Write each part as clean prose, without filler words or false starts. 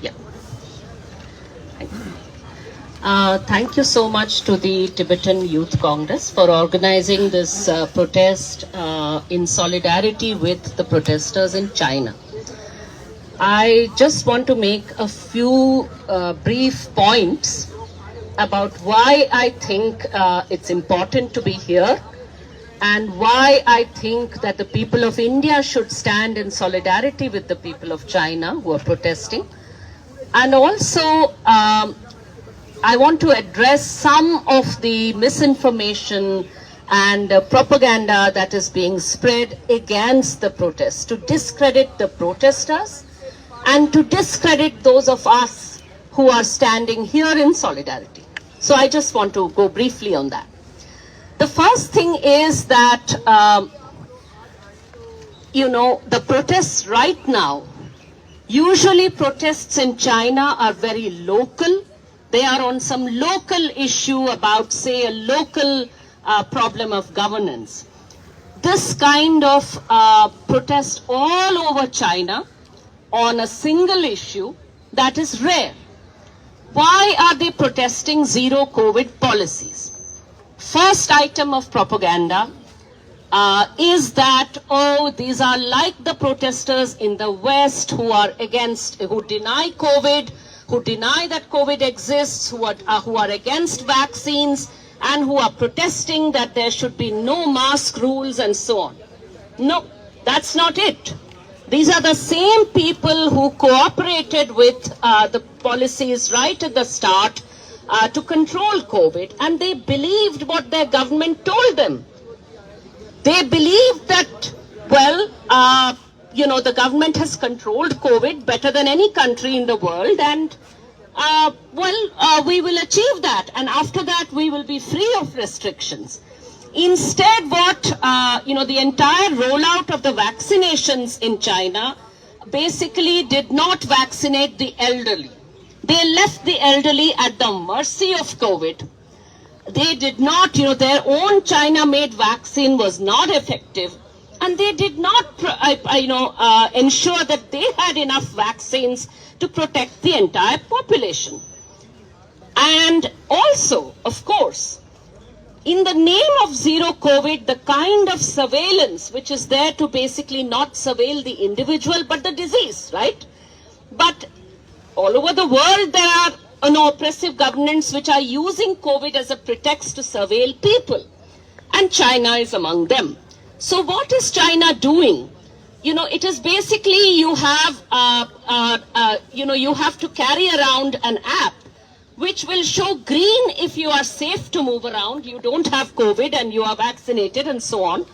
Yeah. Thank you so much to the Tibetan Youth Congress for organizing this protest in solidarity with the protesters in China. I just want to make a few brief points about why I think it's important to be here and why I think that the people of India should stand in solidarity with the people of China who are protesting. And also, I want to address some of the misinformation and propaganda that is being spread against the protests, to discredit the protesters and to discredit those of us who are standing here in solidarity. So I just want to go briefly on that. The first thing is that, the protests right now, usually protests in China are very local. They are on some local issue about, say, a local problem of governance. This kind of protest all over China on a single issue, that is rare. Why are they protesting zero COVID policies? First item of propaganda is that, these are like the protesters in the West who deny COVID, who deny that COVID exists, who are against vaccines, and who are protesting that there should be no mask rules and so on. No, that's not it. These are the same people who cooperated with the policies right at the start to control COVID, and they believed what their government told them. They believed that, the government has controlled COVID better than any country in the world, and we will achieve that, and after that we will be free of restrictions. Instead, the entire rollout of the vaccinations in China basically did not vaccinate the elderly. They left the elderly at the mercy of COVID. They did not, their own China-made vaccine was not effective, and they did not, ensure that they had enough vaccines to protect the entire population. And also, of course, in the name of zero COVID, the kind of surveillance which is there to basically not surveil the individual but the disease, right? But all over the world there are oppressive governments which are using COVID as a pretext to surveil people, and China is among them. So what is China doing? It is basically you have to carry around an app which will show green if you are safe to move around, you don't have COVID and you are vaccinated and so on.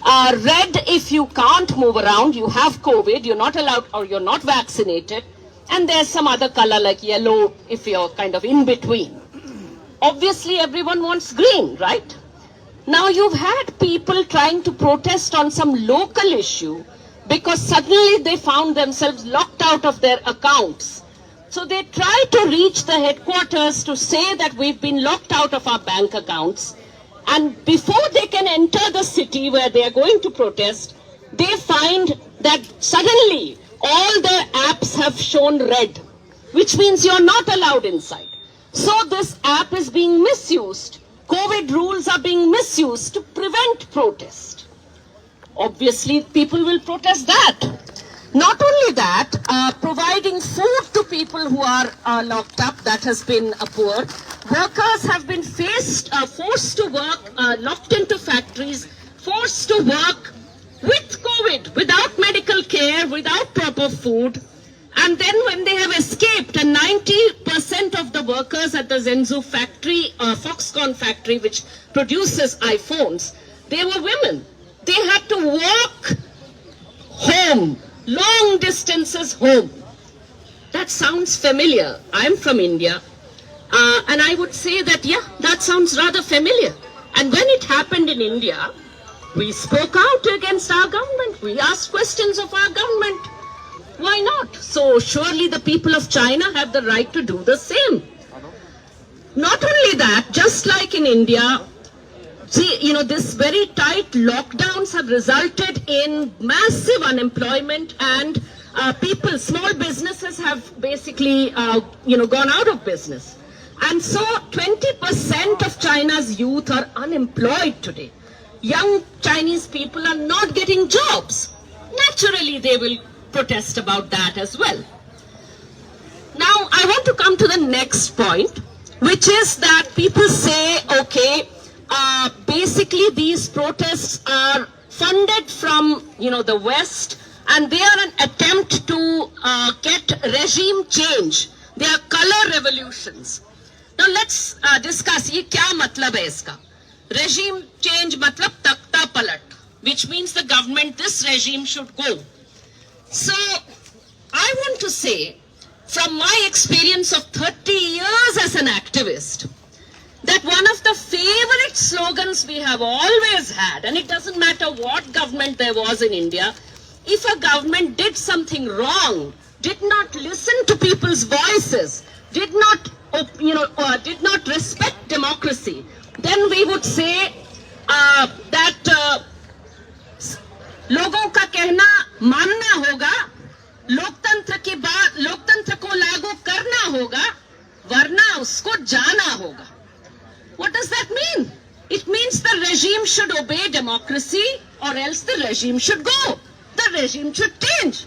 Red if you can't move around, you have COVID, you're not allowed or you're not vaccinated. And there's some other color like yellow if you're kind of in between. Obviously everyone wants green, right? Now you've had people trying to protest on some local issue because suddenly they found themselves locked out of their accounts. So they try to reach the headquarters to say that we've been locked out of our bank accounts. And before they can enter the city where they are going to protest, they find that suddenly all their apps have shown red, which means you're not allowed inside. So this app is being misused. COVID rules are being misused to prevent protest. Obviously, people will protest that. Not only that, providing food to people who are locked up, that has been poor. Workers have been forced to work, locked into factories, forced to work with COVID, without medical care, without proper food. And then when they have escaped, and 90% of the workers at the Zhengzhou factory, Foxconn factory, which produces iPhones, they were women. They had to walk home, long distances home. That sounds familiar. I'm from India. And I would say that, that sounds rather familiar. And when it happened in India, we spoke out against our government. We asked questions of our government. Why not? So surely the people of China have the right to do the same. Not only that, just like in India, this very tight lockdowns have resulted in massive unemployment and people, small businesses have basically, gone out of business. And so 20% of China's youth are unemployed today. Young Chinese people are not getting jobs. Naturally, they will protest about that as well. Now, I want to come to the next point, which is that people say, okay, basically these protests are funded from, the West, and they are an attempt to get regime change. They are color revolutions. Now let's discuss ये क्या मतलब है इसका. Regime change मतलब तख्ता पलट, which means the government, this regime should go. So I want to say, from my experience of 30 years as an activist, that one of the favorite slogans we have always had, and it doesn't matter what government there was in India, if a government did something wrong, did not listen to people's voices, did not respect democracy, then we would say that लोगों का कहना मानना होगा, लोकतंत्र को लागू करना होगा, वरना उसको जाना होगा. What does that mean? It means the regime should obey democracy, or else the regime should go. The regime should change.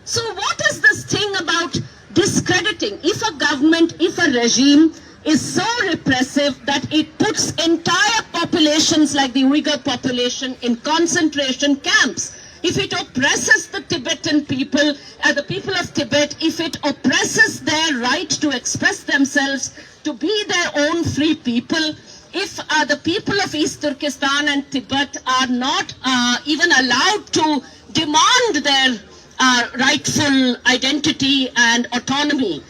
So what is this thing about discrediting? If a government, if a regime is so repressive that it puts entire populations like the Uyghur population in concentration camps, if it oppresses the Tibetan people, the people of Tibet, if it oppresses their right to express themselves, to be their own free people, if the people of East Turkestan and Tibet are not even allowed to demand their rightful identity and autonomy,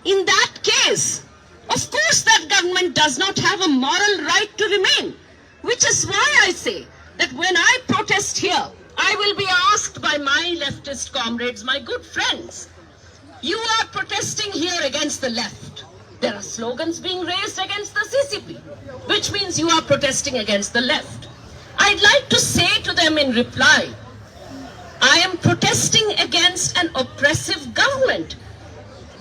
in that case, of course that government does not have a moral right to remain. Which is why I say that when I protest here, I will be asked by my leftist comrades, my good friends, you are protesting here against the left. There are slogans being raised against the CCP, which means you are protesting against the left. I'd like to say to them in reply, I am protesting against an oppressive government.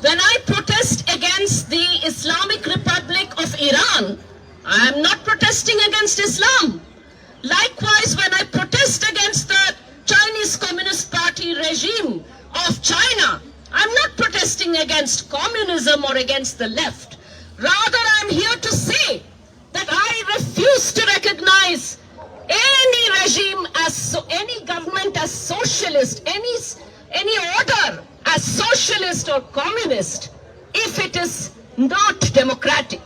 When I protest against the Islamic Republic of Iran, I am not protesting against Islam. Likewise, when I protest against the Chinese Communist Party regime of China, I'm not protesting against communism or against the left. Rather, I'm here to say that I refuse to recognize any regime any government as socialist, any order as socialist or communist, if it is not democratic.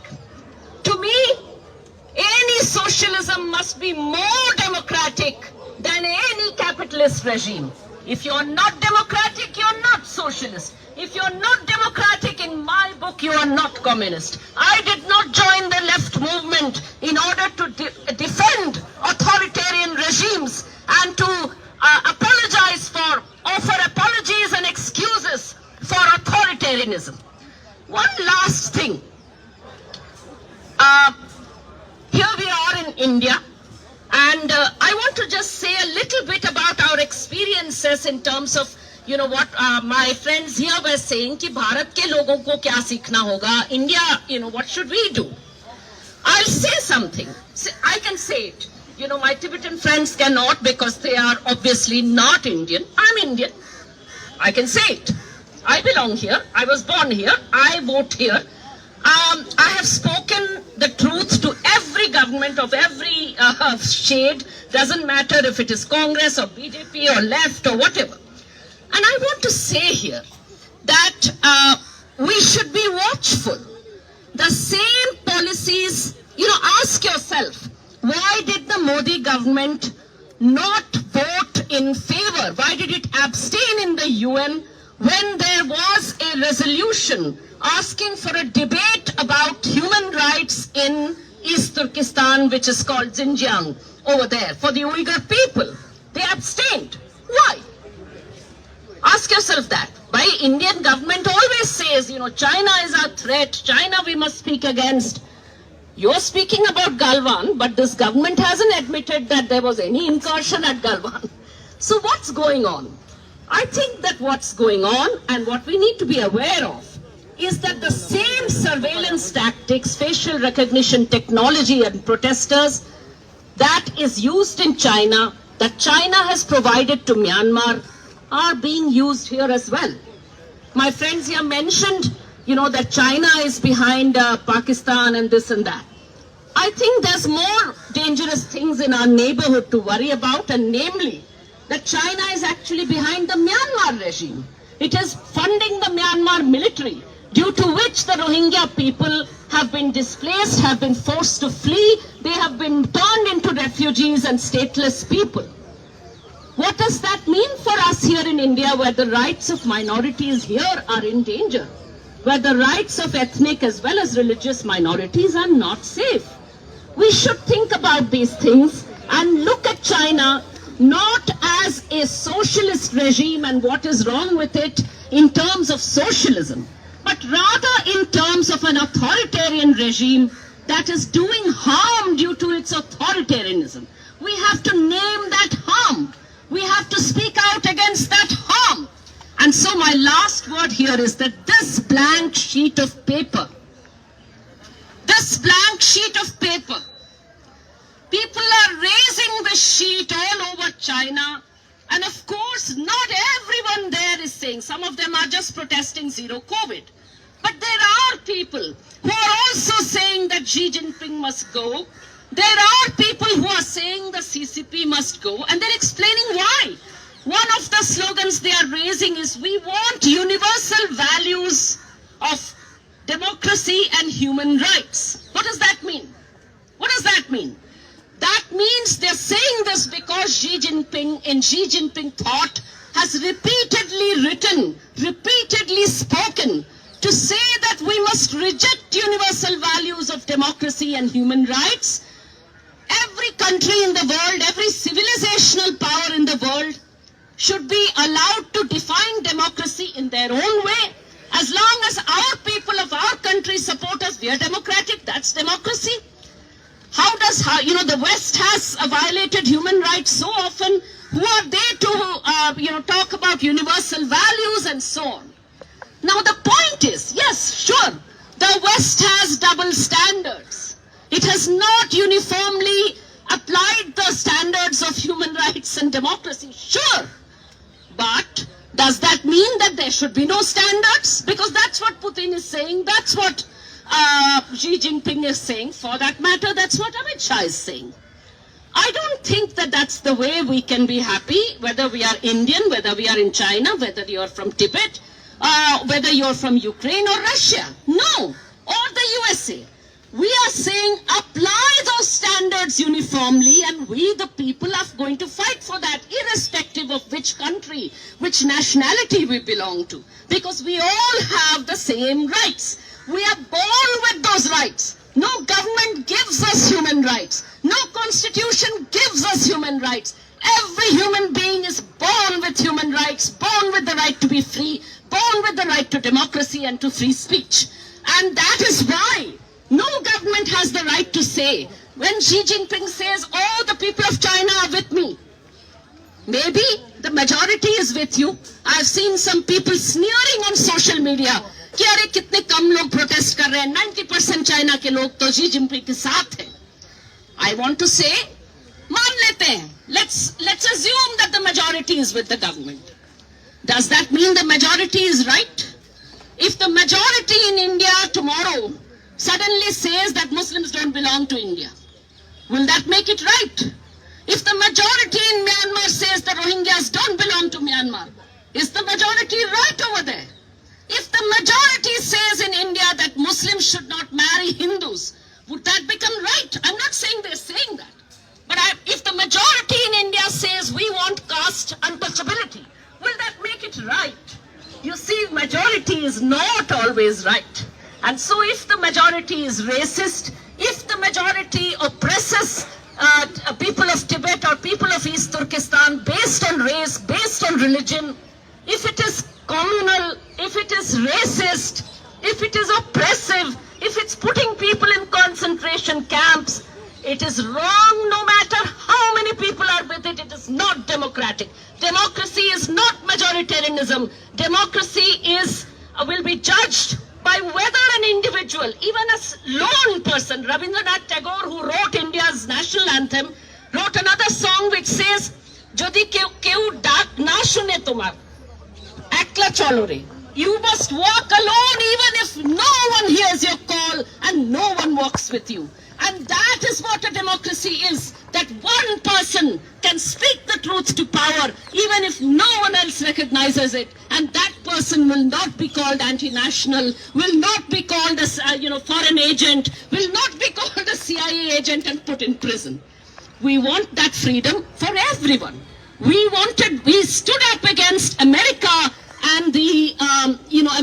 To me, any socialism must be more democratic than any capitalist regime. If you're not democratic, you're not socialist. If you're not democratic, in my book, you are not communist. I did not join the left movement in order to defend authoritarian regimes and to offer apologies and excuses for authoritarianism. One last thing. Here we are in India, and I want to just say a little bit about our experiences in terms of, what my friends here were saying, कि भारत के लोगों को क्या सीखना होगा, India, what should we do? I'll say something. I can say it. My Tibetan friends cannot because they are obviously not Indian. I'm Indian. I can say it. I belong here. I was born here. I vote here. I have spoken the truth to every government of every shade. Doesn't matter if it is Congress or BJP or left or whatever. And I want to say here that we should be watchful. The same policies, ask yourself, why did the Modi government not vote in favor? Why did it abstain in the UN when there was a resolution asking for a debate about human rights in East Turkestan, which is called Xinjiang, over there, for the Uyghur people? They abstained. Why? Ask yourself that. Why Indian government always says, China is our threat, China we must speak against. You're speaking about Galwan, but this government hasn't admitted that there was any incursion at Galwan. So what's going on? I think that what's going on and what we need to be aware of is that the same surveillance tactics, facial recognition technology and protesters that is used in China, that China has provided to Myanmar, are being used here as well. My friends here mentioned, that China is behind Pakistan and this and that. I think there's more dangerous things in our neighborhood to worry about, and namely, that China is actually behind the Myanmar regime. It is funding the Myanmar military, due to which the Rohingya people have been displaced, have been forced to flee, they have been turned into refugees and stateless people. What does that mean for us here in India, where the rights of minorities here are in danger, where the rights of ethnic as well as religious minorities are not safe? We should think about these things and look at China not as a socialist regime and what is wrong with it in terms of socialism, but rather in terms of an authoritarian regime that is doing harm due to its authoritarianism. We have to name that harm. We have to speak out against that harm. And so my last word here is that this blank sheet of paper, people are raising the sheet all over China, and of course not everyone there is saying, some of them are just protesting zero COVID. But there are people who are also saying that Xi Jinping must go. There are people who are saying the CCP must go, and they're explaining why. One of the slogans they are raising is, we want universal values of democracy and human rights. What does that mean? What does that mean? That means they're saying this because Xi Jinping, in Xi Jinping thought, has repeatedly written, repeatedly spoken to say that we must reject universal values of democracy and human rights. Every country in the world, every civilizational power in the world should be allowed to define democracy in their own way. As long as our people of our country support us, we are democratic, that's democracy. The West has violated human rights so often. Who are they to, talk about universal values and so on? Now the point is, yes, sure, the West has double standards. It has not uniformly applied the standards of human rights and democracy, sure. But does that mean that there should be no standards? Because that's what Putin is saying, that's what Xi Jinping is saying. For that matter, that's what Amit Shah is saying. I don't think that that's the way we can be happy, whether we are Indian, whether we are in China, whether you're from Tibet, whether you're from Ukraine or Russia. No, or the USA. We are saying apply those standards uniformly, and we the people are going to fight for that, irrespective of which country, which nationality we belong to. Because we all have the same rights. We are born with those rights. No government gives us human rights. No constitution gives us human rights. Every human being is born with human rights, born with the right to be free, born with the right to democracy and to free speech. And that is why no government has the right to say, when Xi Jinping says, oh, the people of China are with me, maybe the majority is with you. I've seen some people sneering on social media, कि अरे कितने कम लोग protest कर रहे हैं, 90% China के लोग तो शी जिनपिंग के साथ हैं. I want to say, मान लेते हैं, let's assume that the majority is with the government. Does that mean the majority is right? If the majority in India tomorrow suddenly says that Muslims don't belong to India, will that make it right? If the majority in Myanmar says the Rohingyas don't belong to Myanmar, is the majority right over there? If the majority says in India that Muslims should not marry Hindus, would that become right? I'm not saying they're saying that. But if the majority in India says we want caste untouchability, will that make it right? You see, majority is not always right. And so if the majority is racist, if the majority oppresses people of Tibet or people of East Turkestan based on race, based on religion, if it is communal, if it is racist, if it is oppressive, if it's putting people in concentration camps, It is wrong no matter how many people are with it. It is not democratic. Democracy is not majoritarianism. Democracy will be judged by whether an individual, even a lone person, Rabindranath Tagore, who wrote India's national anthem, wrote another song which says, "Jodi keu dak na shune tumar, ekla chalo re." You must walk alone even if no one hears your call and no one walks with you. And that is what a democracy is, that one person can speak the truth to power even if no one else recognizes it. And that person will not be called anti-national, will not be called a foreign agent, will not be called a CIA agent and put in prison. We want that freedom for everyone. We stood up against America and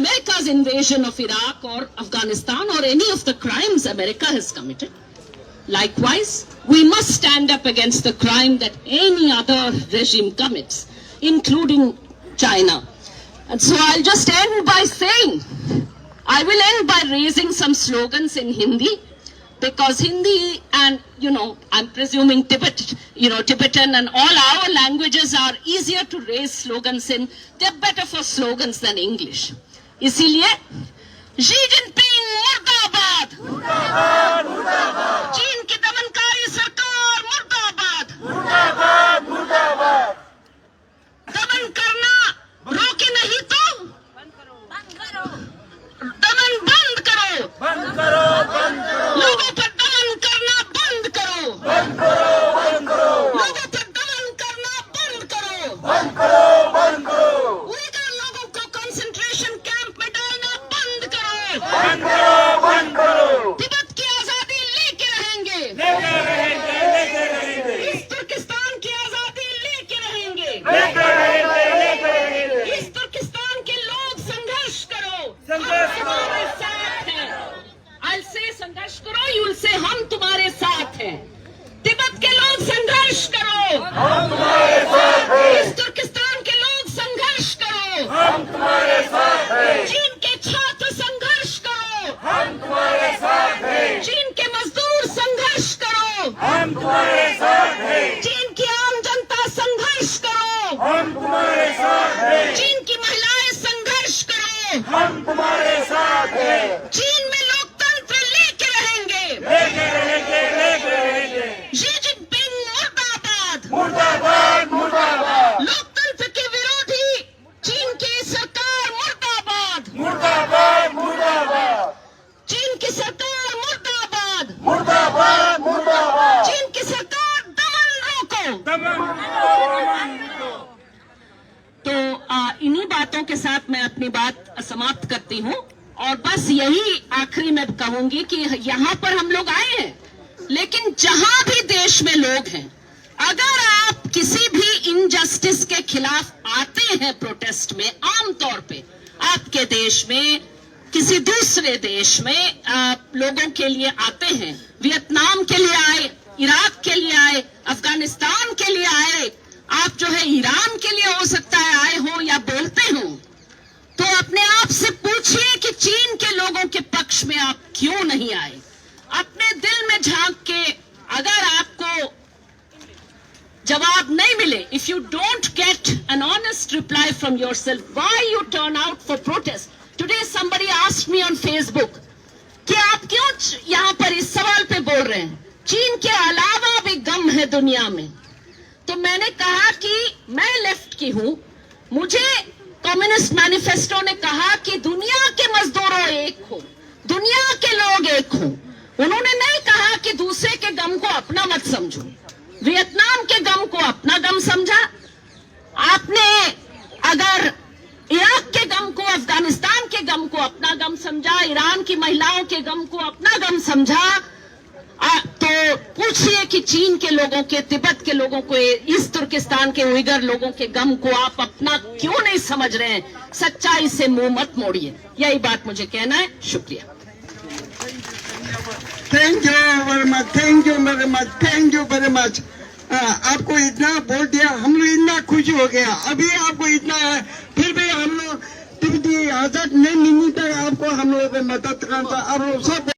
America's invasion of Iraq or Afghanistan or any of the crimes America has committed. Likewise, we must stand up against the crime that any other regime commits, including China. And so I'll just end by saying, I will end by raising some slogans in Hindi, because Hindi and, I'm presuming Tibetan and all our languages are easier to raise slogans in. They're better for slogans than English. इसीलिए, Xi Jinping मुर्दाबाद, मुर्दाबाद, मुर्दाबाद, चीन की दमनकारी सरकार मुर्दाबाद, मुर्दाबाद, मुर्दाबाद, दमन करना रोके नहीं तो बंद करो, दमन बंद करो, बंद करो, बंद करो, लोगों पर दमन करना बंद करो, बंद करो, बंद करो, लोगों पर दमन करना बंद करो, बंद करो, बंद करो, उइगर लोगों को कंसंट्रेशन कैंप में डालना बंद करो, बंद करो, बंद करो, तिब्बत की आजादी लेके रहेंगे, लेके रहेंगे, लेके रहेंगे, इस तुर्किस्तान की आजादी लेके रहेंगे, लेके रहेंगे, लेके रहेंगे, इस तुर्किस्तान के लोग संघर्ष करो, संघर्ष तुम्हारे साथ हैं। I'll say संघर्ष करो, you'll say हम तुम्हारे साथ हैं। तिब्बत के लोग संघर्ष करो, हम तुम्हारे साथ हैं। इस तुर्किस्तान के लोग संघर्ष करो, हम तुम्हारे साथ हैं। चीन के छात्र संघर्ष करो, हम तुम्हारे साथ हैं। चीन के मजदूर संघर्ष करो, हम तुम्हारे साथ हैं। चीन की आम जनता संघर्ष करो, हम तुम्हारे साथ हैं। चीन की महिलाएं संघर्ष करो, हम तुम्हारे साथ हैं। चीन में लोकतंत्र लेके रहेंगे, लेके रहेंगे, लेके रहेंगे। शी जिनपिंग मुर्दाबाद, मुर्दाबाद, मुर्दाबाद, लोकतंत्र के विरोधी चीन की सरकार मुर्दाबाद, मुर्दाबाद, मुर्दाबाद, चीन की सरकार मुर्दाबाद, मुर्दाबाद, मुर्दाबाद, चीन की सरकार दमन रोको, दमन रोको। तो इन्हीं बातों के साथ मैं अपनी बात समाप्त करती हूँ और बस यही आखिरी में कहूंगी कि यहाँ पर हम लोग आए हैं, लेकिन जहां भी देश में लोग हैं, अगर आप किसी भी इनजस्टिस के खिलाफ आते हैं प्रोटेस्ट में, आमतौर पे आपके देश में, किसी दूसरे देश में आप लोगों के लिए आते हैं, वियतनाम के लिए आए, इराक के लिए आए, अफगानिस्तान के लिए आए, आप जो है ईरान के लिए हो सकता है आए हो या बोलते हो, तो अपने आप से पूछिए कि चीन के लोगों के पक्ष में आप क्यों नहीं आए। अपने दिल में झांक के अगर आपको जवाब नहीं मिले, if you don't get an honest reply from yourself, why U turn out for protest. Today somebody asked me on Facebook कि आप क्यों यहाँ पर इस सवाल पे बोल रहे हैं, चीन के अलावा भी गम है दुनिया में। तो मैंने कहा कि मैं लेफ्ट की हूं, मुझे कम्युनिस्ट मैनिफेस्टो ने कहा कि दुनिया के मजदूरों एक हो, दुनिया के लोग एक हो। उन्होंने नहीं कहा कि दूसरे के गम को अपना मत समझो। वियतनाम के गम को अपना गम समझा आपने, अगर इराक के गम को, अफगानिस्तान के गम को अपना गम समझा, ईरान की महिलाओं के गम को अपना गम समझा, तो पूछिए कि चीन के लोगों के, तिब्बत के लोगों को, इस तुर्किस्तान के उइगर लोगों के गम को आप अपना क्यों नहीं समझ रहे हैं। सच्चाई से मुंह मत मोड़िए, यही बात मुझे कहना है। शुक्रिया। Thank you very much, thank you very much, thank you very much. आपको इतना बोल दिया, हम लोग इतना खुश हो गया। अभी आपको इतना है, फिर भी हम लोग तिब्बती आजाद नहीं मिलने तक आपको हम लोगों को मदद करना, आप लोग सब